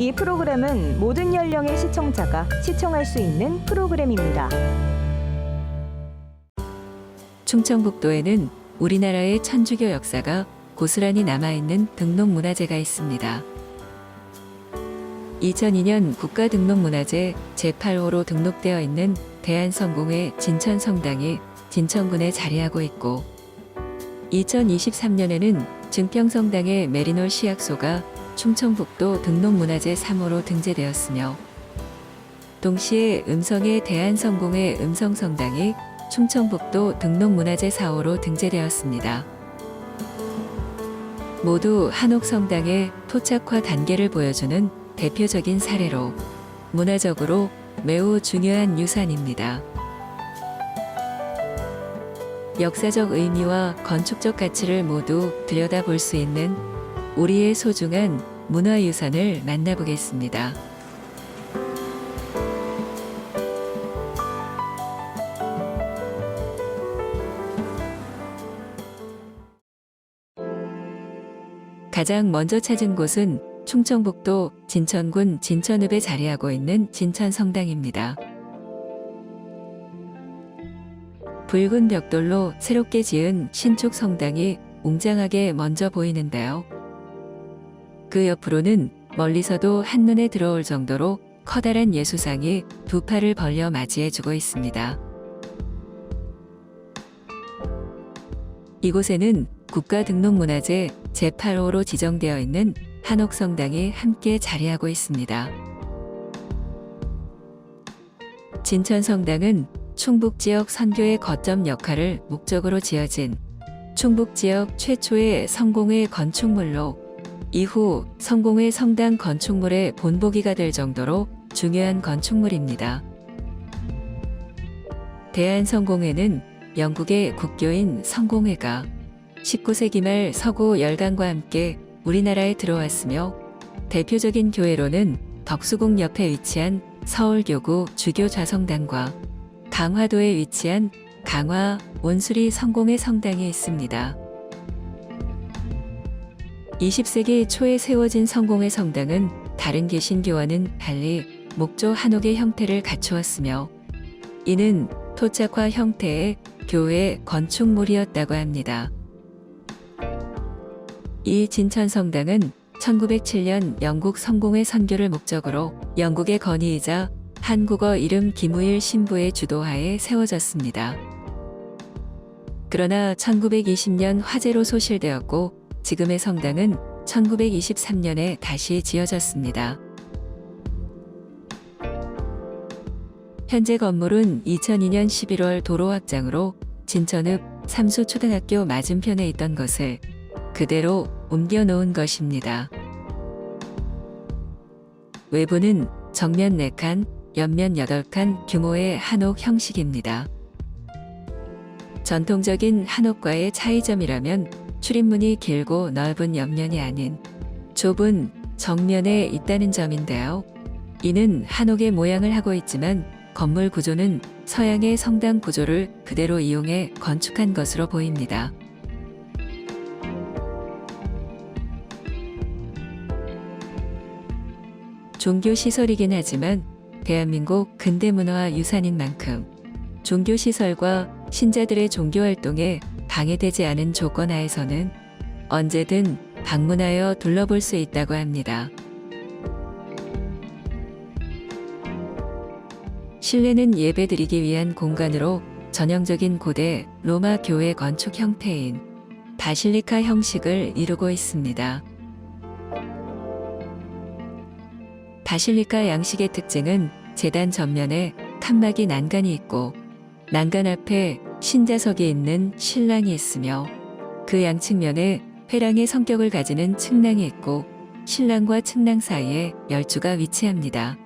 이 프로그램은 모든 연령의 시청자가 시청할 수 있는 프로그램입니다. 충청북도에는 우리나라의 천주교 역사가 고스란히 남아있는 등록문화재가 있습니다. 2002년 국가등록문화재 제8호로 등록되어 있는 대한성공회 진천성당이 진천군에 자리하고 있고, 2023년에는 증평성당의 메리놀 시약소가 충청북도 등록문화재 3호로 등재되었으며, 동시에 음성의 대한성공회 음성성당이 충청북도 등록문화재 4호로 등재되었습니다. 모두 한옥성당의 토착화 단계를 보여주는 대표적인 사례로 문화적으로 매우 중요한 유산입니다. 역사적 의미와 건축적 가치를 모두 들여다볼 수 있는 우리의 소중한 문화유산을 만나보겠습니다. 가장 먼저 찾은 곳은 충청북도 진천군 진천읍에 자리하고 있는 진천성당입니다. 붉은 벽돌로 새롭게 지은 신축 성당이 웅장하게 먼저 보이는데요. 그 옆으로는 멀리서도 한눈에 들어올 정도로 커다란 예수상이 두 팔을 벌려 맞이해주고 있습니다. 이곳에는 국가등록문화재 제8호로 지정되어 있는 한옥성당이 함께 자리하고 있습니다. 진천성당은 충북지역 선교의 거점 역할을 목적으로 지어진 충북지역 최초의 성공회 건축물로, 이후 성공회 성당 건축물의 본보기가 될 정도로 중요한 건축물입니다. 대한성공회는 영국의 국교인 성공회가 19세기 말 서구 열강과 함께 우리나라에 들어왔으며, 대표적인 교회로는 덕수궁 옆에 위치한 서울교구 주교좌성당과 강화도에 위치한 강화 온수리 성공회 성당이 있습니다. 20세기 초에 세워진 성공회 성당은 다른 개신교와는 달리 목조 한옥의 형태를 갖추었으며, 이는 토착화 형태의 교회 건축물이었다고 합니다. 이 진천성당은 1907년 영국 성공회 선교를 목적으로 영국의 건의이자 한국어 이름 김우일 신부의 주도하에 세워졌습니다. 그러나 1920년 화재로 소실되었고, 지금의 성당은 1923년에 다시 지어졌습니다. 현재 건물은 2002년 11월 도로 확장으로 진천읍 삼수초등학교 맞은편에 있던 것을 그대로 옮겨 놓은 것입니다. 외부는 정면 4칸, 옆면 8칸 규모의 한옥 형식입니다. 전통적인 한옥과의 차이점이라면 출입문이 길고 넓은 옆면이 아닌 좁은 정면에 있다는 점인데요. 이는 한옥의 모양을 하고 있지만 건물 구조는 서양의 성당 구조를 그대로 이용해 건축한 것으로 보입니다. 종교시설이긴 하지만 대한민국 근대문화 유산인 만큼 종교시설과 신자들의 종교활동에 방해되지 않은 조건 하에서는 언제든 방문하여 둘러볼 수 있다고 합니다. 실내는 예배드리기 위한 공간으로 전형적인 고대 로마 교회 건축 형태인 바실리카 형식을 이루고 있습니다. 바실리카 양식의 특징은 제단 전면에 칸막이 난간이 있고, 난간 앞에 신자석이 있는 신랑이 있으며, 그 양측면에 회랑의 성격을 가지는 측랑이 있고, 신랑과 측랑 사이에 열주가 위치합니다.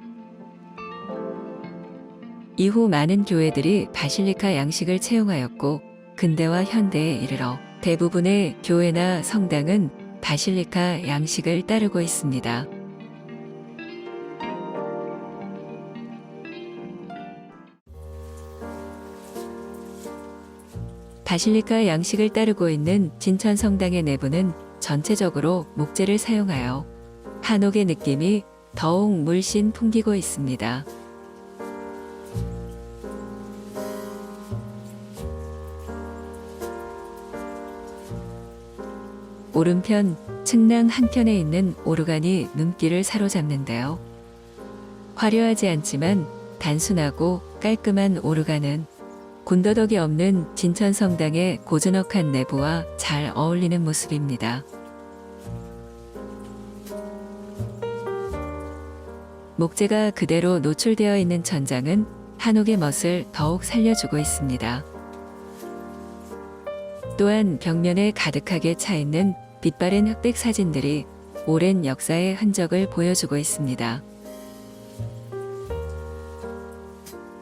이후 많은 교회들이 바실리카 양식을 채용하였고, 근대와 현대에 이르러 대부분의 교회나 성당은 바실리카 양식을 따르고 있습니다. 바실리카 양식을 따르고 있는 진천성당의 내부는 전체적으로 목재를 사용하여 한옥의 느낌이 더욱 물씬 풍기고 있습니다. 오른편 측랑 한편에 있는 오르간이 눈길을 사로잡는데요. 화려하지 않지만 단순하고 깔끔한 오르간은 군더더기 없는 진천성당의 고즈넉한 내부와 잘 어울리는 모습입니다. 목재가 그대로 노출되어 있는 천장은 한옥의 멋을 더욱 살려주고 있습니다. 또한 벽면에 가득하게 차 있는 빛바랜 흑백 사진들이 오랜 역사의 흔적을 보여주고 있습니다.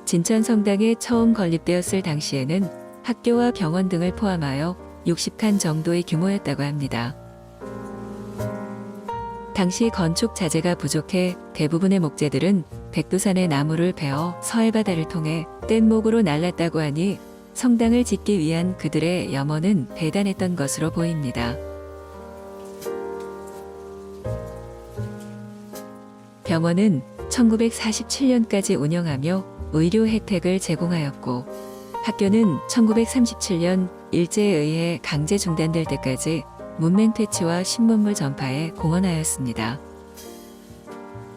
진천성당에 처음 건립되었을 당시에는 학교와 병원 등을 포함하여 60칸 정도의 규모였다고 합니다. 당시 건축 자재가 부족해 대부분의 목재들은 백두산의 나무를 베어 서해바다를 통해 뗏목으로 날랐다고 하니 성당을 짓기 위한 그들의 염원은 대단했던 것으로 보입니다. 병원은 1947년까지 운영하며 의료 혜택을 제공하였고 학교는 1937년 일제에 의해 강제 중단될 때까지 문맹 퇴치와 신문물 전파에 공헌하였습니다.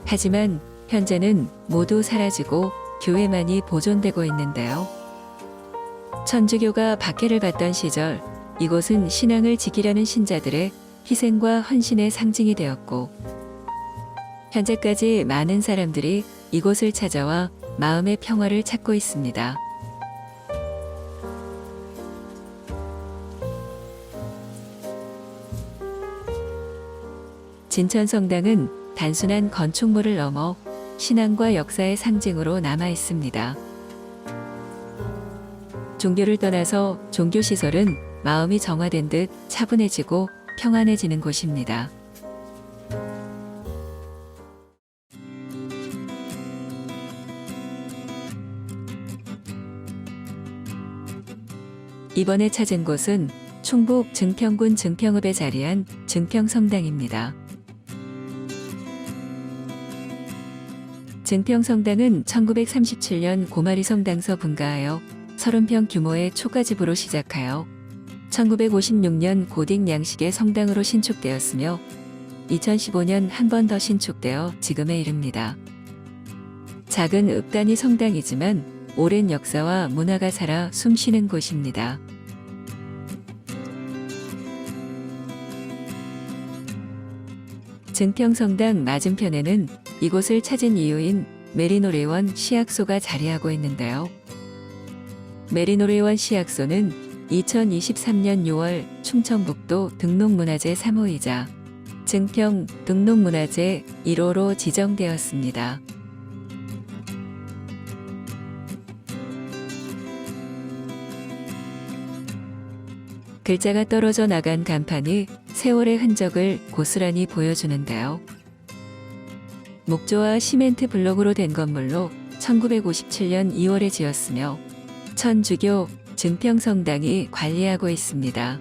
하지만 현재는 모두 사라지고 교회만이 보존되고 있는데요. 천주교가 박해를 받던 시절 이곳은 신앙을 지키려는 신자들의 희생과 헌신의 상징이 되었고 현재까지 많은 사람들이 이곳을 찾아와 마음의 평화를 찾고 있습니다. 진천성당은 단순한 건축물을 넘어 신앙과 역사의 상징으로 남아 있습니다. 종교를 떠나서 종교시설은 마음이 정화된 듯 차분해지고 평안해지는 곳입니다. 이번에 찾은 곳은 충북 증평군 증평읍에 자리한 증평성당입니다. 증평성당은 1937년 고마리 성당서 분가하여 30평 규모의 초가집으로 시작하여 1956년 고딕 양식의 성당으로 신축되었으며 2015년 한 번 더 신축되어 지금에 이릅니다. 작은 읍단위 성당이지만 오랜 역사와 문화가 살아 숨쉬는 곳입니다. 증평성당 맞은편에는 이곳을 찾은 이유인 메리노레원 시약소가 자리하고 있는데요. 메리노레원 시약소는 2023년 6월 충청북도 등록문화재 3호이자 증평 등록문화재 1호로 지정되었습니다. 글자가 떨어져 나간 간판이 세월의 흔적을 고스란히 보여주는데요. 목조와 시멘트 블록으로 된 건물로 1957년 2월에 지었으며 천주교 증평성당이 관리하고 있습니다.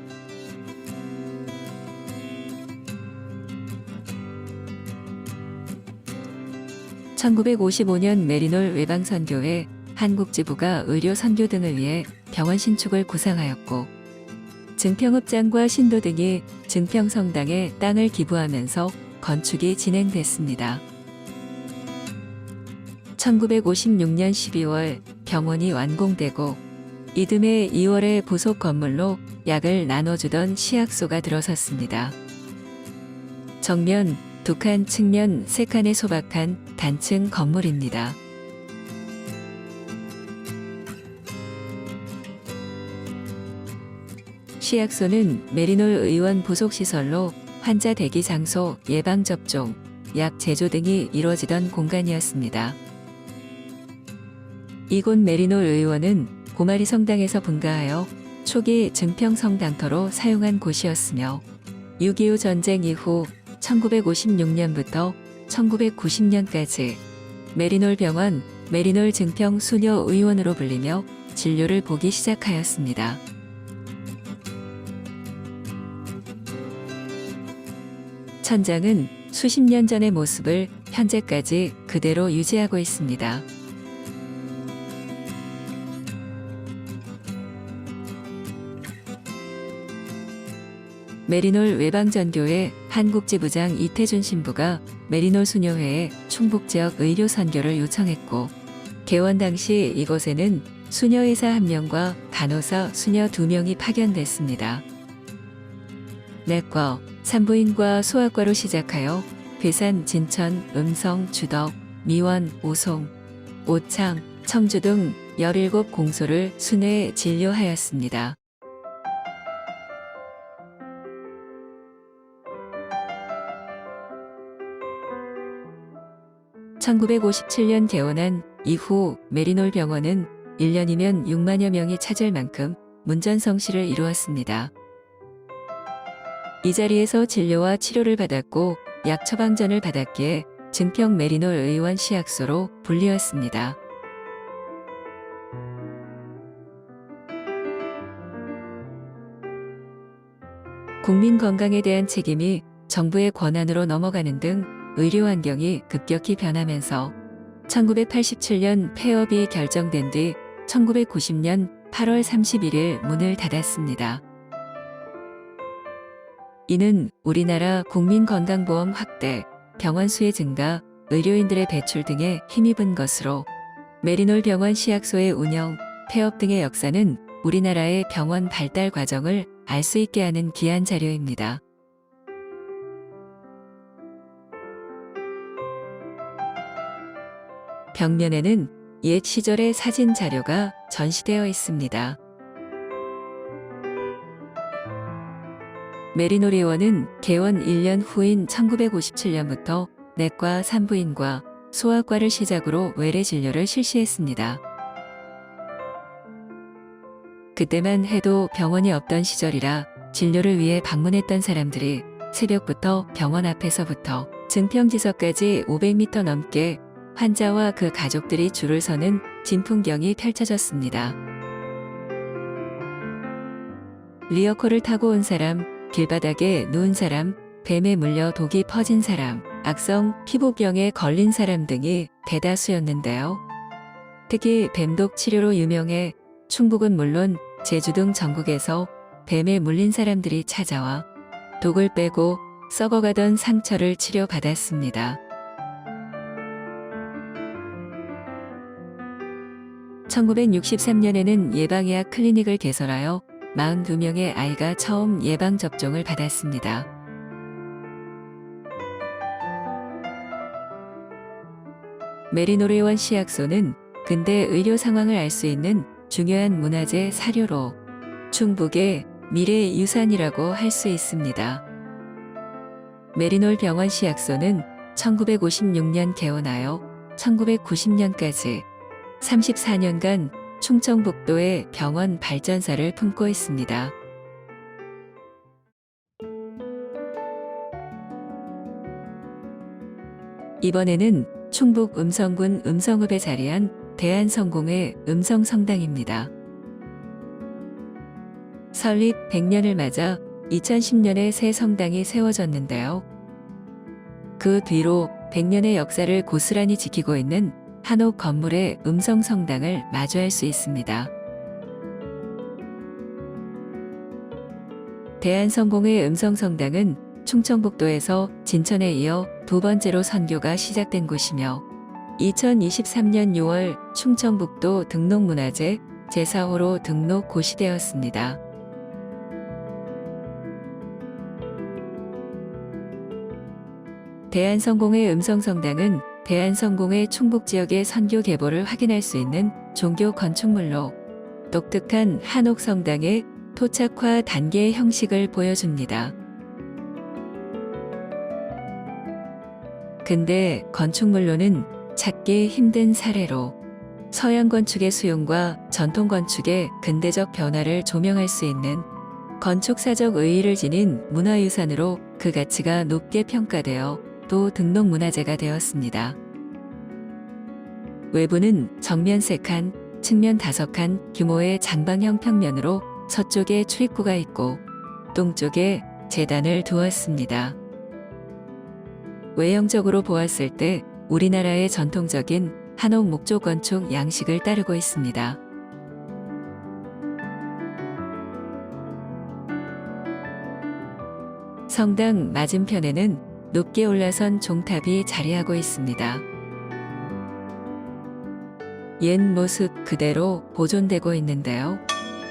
(1955년) 메리놀 외방선교회 한국지부가 의료 선교 등을 위해 병원 신축을 구상하였고 증평읍장과 신도 등이 증평성당에 땅을 기부하면서 건축이 진행됐습니다. 1956년 12월 병원이 완공되고 이듬해 2월에 부속 건물로 약을 나눠주던 시약소가 들어섰습니다. 정면 2칸, 측면 3칸의 소박한 단층 건물입니다. 시약소는 메리놀 의원 부속시설로 환자 대기 장소, 예방접종, 약 제조 등이 이루어지던 공간이었습니다. 이곳 메리놀 의원은 고마리 성당에서 분가하여 초기 증평성당터로 사용한 곳이었으며 6.25 전쟁 이후 1956년부터 1990년까지 메리놀 병원, 메리놀 증평 수녀 의원으로 불리며 진료를 보기 시작하였습니다. 천장은 수십 년 전의 모습을 현재까지 그대로 유지하고 있습니다. 메리놀 외방전교회 한국지부장 이태준 신부가 메리놀 수녀회에 충북 지역 의료 선교를 요청했고, 개원 당시 이곳에는 수녀의사 1명과 간호사 수녀 2명이 파견됐습니다. 내과, 산부인과 소아과로 시작하여 괴산, 진천, 음성, 주덕, 미원, 오송, 오창, 청주 등 17공소를 순회 진료하였습니다. (1957년) 개원한 이후 메리놀 병원은 1년이면 6만여 명이 찾을 만큼 문전성시를 이루었습니다. 이 자리에서 진료와 치료를 받았고 약 처방전을 받았기에 증평 메리놀 의원 시약소로 불리웠습니다. 국민 건강에 대한 책임이 정부의 권한으로 넘어가는 등 의료 환경이 급격히 변하면서 1987년 폐업이 결정된 뒤 1990년 8월 31일 문을 닫았습니다. 이는 우리나라 국민건강보험 확대, 병원 수의 증가, 의료인들의 배출 등에 힘입은 것으로, 메리놀 병원 시약소의 운영, 폐업 등의 역사는 우리나라의 병원 발달 과정을 알 수 있게 하는 귀한 자료입니다. 벽면에는 옛 시절의 사진 자료가 전시되어 있습니다. 메리놀 의원은 개원 1년 후인 1957년부터 내과, 산부인과, 소아과를 시작으로 외래 진료를 실시했습니다. 그때만 해도 병원이 없던 시절이라 진료를 위해 방문했던 사람들이 새벽부터 병원 앞에서부터 증평지서까지 500m 넘게 환자와 그 가족들이 줄을 서는 진풍경이 펼쳐졌습니다. 리어커를 타고 온 사람, 길바닥에 누운 사람, 뱀에 물려 독이 퍼진 사람, 악성 피부병에 걸린 사람 등이 대다수였는데요. 특히 뱀독 치료로 유명해 충북은 물론 제주 등 전국에서 뱀에 물린 사람들이 찾아와 독을 빼고 썩어가던 상처를 치료받았습니다. 1963년에는 예방의학 클리닉을 개설하여 42명의 아이가 처음 예방접종을 받았습니다. 메리놀 의원 시약소는 근대 의료 상황을 알 수 있는 중요한 문화재 사료로 충북의 미래 유산이라고 할 수 있습니다. 메리놀 병원 시약소는 1956년 개원하여 1990년까지 34년간 충청북도의 병원 발전사를 품고 있습니다. 이번에는 충북 음성군 음성읍에 자리한 대한성공회 음성성당입니다. 설립 100년을 맞아 2010년에 새 성당이 세워졌는데요. 그 뒤로 100년의 역사를 고스란히 지키고 있는 한옥 건물의 음성성당을 마주할 수 있습니다. 대한성공회 음성성당은 충청북도에서 진천에 이어 두 번째로 선교가 시작된 곳이며 2023년 6월 충청북도 등록문화재 제4호로 등록 고시되었습니다. 대한성공회 음성성당은 대한성공회 충북지역의 선교 계보를 확인할 수 있는 종교 건축물로 독특한 한옥성당의 토착화 단계 형식을 보여줍니다. 근대 건축물로는 찾기 힘든 사례로 서양 건축의 수용과 전통 건축의 근대적 변화를 조명할 수 있는 건축사적 의의를 지닌 문화유산으로 그 가치가 높게 평가되어 또 등록문화재가 되었습니다. 외부는 정면 3칸, 측면 5칸 규모의 장방형 평면으로 서쪽에 출입구가 있고 동쪽에 제단을 두었습니다. 외형적으로 보았을 때 우리나라의 전통적인 한옥 목조 건축 양식을 따르고 있습니다. 성당 맞은편에는 높게 올라선 종탑이 자리하고 있습니다. 옛 모습 그대로 보존되고 있는데요.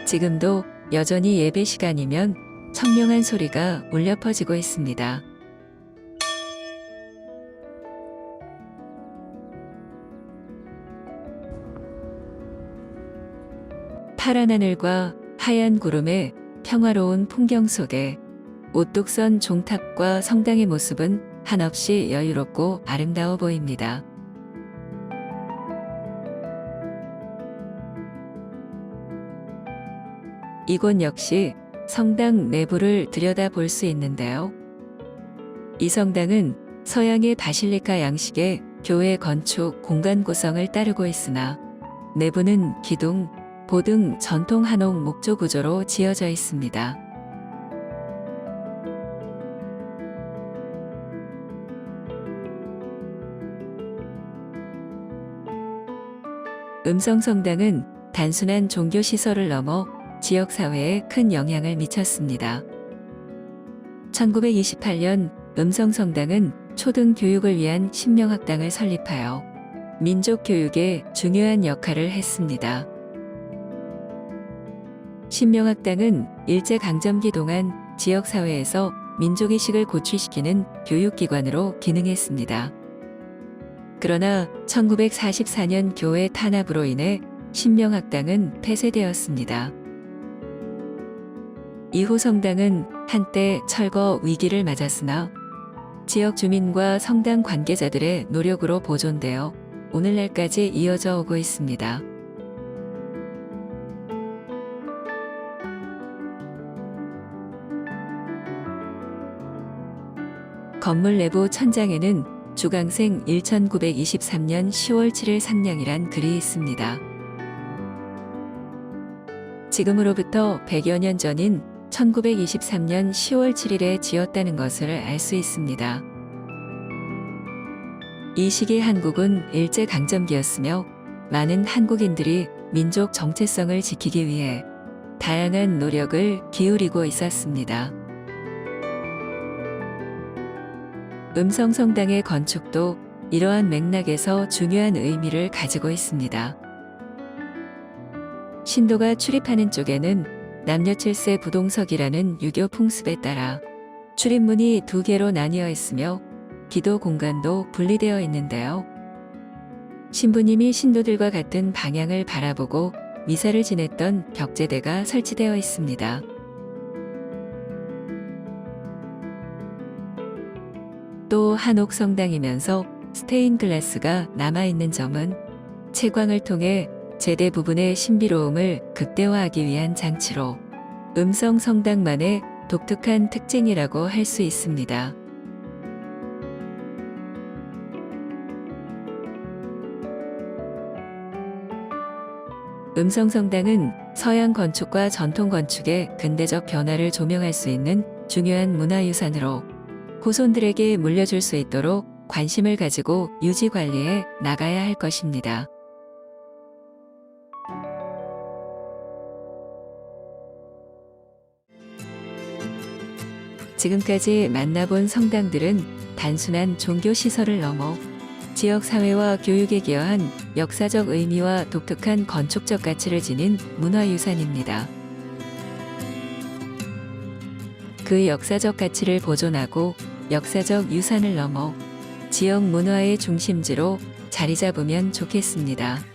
지금도 여전히 예배 시간이면 청명한 소리가 울려 퍼지고 있습니다. 파란 하늘과 하얀 구름의 평화로운 풍경 속에 오뚝선 종탑과 성당의 모습은 한없이 여유롭고 아름다워 보입니다. 이곳 역시 성당 내부를 들여다볼 수 있는데요. 이 성당은 서양의 바실리카 양식의 교회 건축 공간 구성을 따르고 있으나 내부는 기둥, 보등 전통 한옥 목조 구조로 지어져 있습니다. 음성성당은 단순한 종교시설을 넘어 지역사회에 큰 영향을 미쳤습니다. 1928년 음성성당은 초등교육을 위한 신명학당을 설립하여 민족교육에 중요한 역할을 했습니다. 신명학당은 일제강점기 동안 지역사회에서 민족의식을 고취시키는 교육기관으로 기능했습니다. 그러나 1944년 교회 탄압으로 인해 신명학당은 폐쇄되었습니다. 이후 성당은 한때 철거 위기를 맞았으나 지역 주민과 성당 관계자들의 노력으로 보존되어 오늘날까지 이어져 오고 있습니다. 건물 내부 천장에는 주강생 1923년 10월 7일 상냥이란 글이 있습니다. 지금으로부터 100여 년 전인 1923년 10월 7일에 지었다는 것을 알 수 있습니다. 이 시기 한국은 일제강점기였으며 많은 한국인들이 민족 정체성을 지키기 위해 다양한 노력을 기울이고 있었습니다. 음성성당의 건축도 이러한 맥락에서 중요한 의미를 가지고 있습니다. 신도가 출입하는 쪽에는 남녀 7세 부동석이라는 유교 풍습에 따라 출입문이 2개로 나뉘어 있으며 기도 공간도 분리되어 있는데요. 신부님이 신도들과 같은 방향을 바라보고 미사를 지냈던 벽제대가 설치되어 있습니다. 또 한옥성당이면서 스테인글라스가 남아있는 점은 채광을 통해 제대 부분의 신비로움을 극대화하기 위한 장치로 음성성당만의 독특한 특징이라고 할 수 있습니다. 음성성당은 서양 건축과 전통 건축의 근대적 변화를 조명할 수 있는 중요한 문화유산으로 후손들에게 물려줄 수 있도록 관심을 가지고 유지 관리해 나가야 할 것입니다. 지금까지 만나본 성당들은 단순한 종교시설을 넘어 지역사회와 교육에 기여한 역사적 의미와 독특한 건축적 가치를 지닌 문화유산입니다. 그 역사적 가치를 보존하고 역사적 유산을 넘어 지역 문화의 중심지로 자리 잡으면 좋겠습니다.